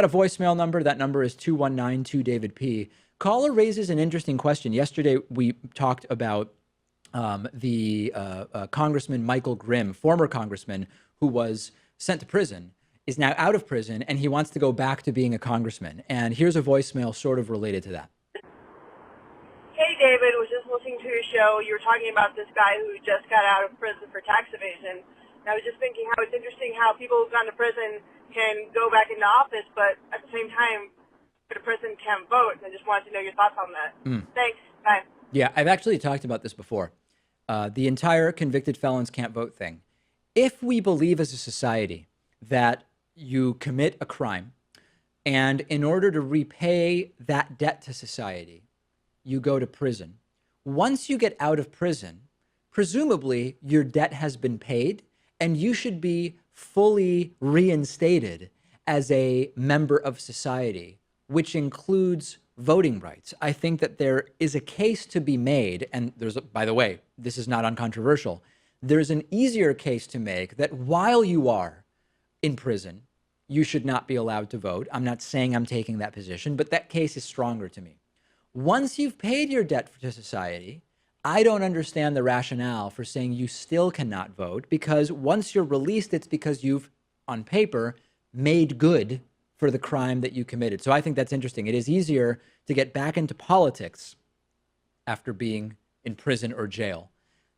got a voicemail number. That number is 219-2-David-P. Caller raises an interesting question. Yesterday, we talked about the Congressman Michael Grimm, former congressman who was sent to prison, is now out of prison, and he wants to go back to being a congressman. And here's a voicemail sort of related to that. Hey, David, was just listening to your show. You were talking about this guy who just got out of prison for tax evasion. And I was just thinking how it's interesting how people who've gone to prison can go back into office, but at the same time, the prison can't vote. And I just wanted to know your thoughts on that. Thanks. Bye. Yeah, I've actually talked about this before. The entire convicted felons can't vote thing. If we believe as a society that you commit a crime, and in order to repay that debt to society, you go to prison. Once you get out of prison, presumably your debt has been paid and you should be fully reinstated as a member of society, which includes voting rights. I think that there is a case to be made, and by the way, this is not uncontroversial. There's an easier case to make that while you are in prison, you should not be allowed to vote. I'm not saying I'm taking that position, but that case is stronger to me. Once you've paid your debt to society, I don't understand the rationale for saying you still cannot vote, because once you're released, it's because you've, on paper, made good for the crime that you committed. So I think that's interesting. It is easier to get back into politics after being in prison or jail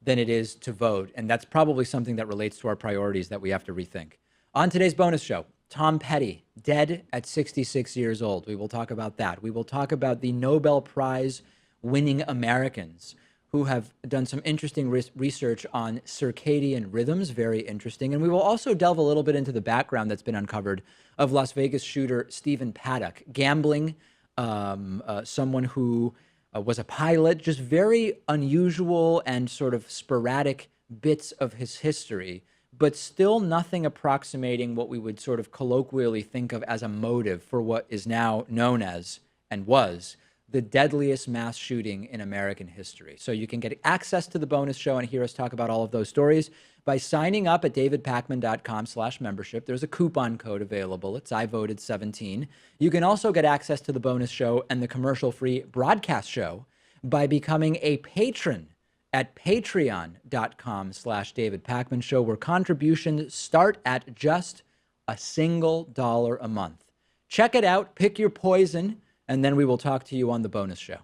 than it is to vote. And that's probably something that relates to our priorities that we have to rethink. On today's bonus show, Tom Petty, dead at 66 years old. We will talk about that. We will talk about the Nobel Prize winning Americans who have done some interesting research on circadian rhythms, very interesting. And we will also delve a little bit into the background that's been uncovered of Las Vegas shooter Stephen Paddock, gambling, someone who was a pilot, just very unusual and sort of sporadic bits of his history, but still nothing approximating what we would sort of colloquially think of as a motive for what is now known as, and was, the deadliest mass shooting in American history. So you can get access to the bonus show and hear us talk about all of those stories by signing up at davidpakman.com/membership. There's a coupon code available. It's I voted 17. You can also get access to the bonus show and the commercial-free broadcast show by becoming a patron at patreon.com/davidpakman show, where contributions start at just a single $1 a month. Check it out, pick your poison, and then we will talk to you on the bonus show.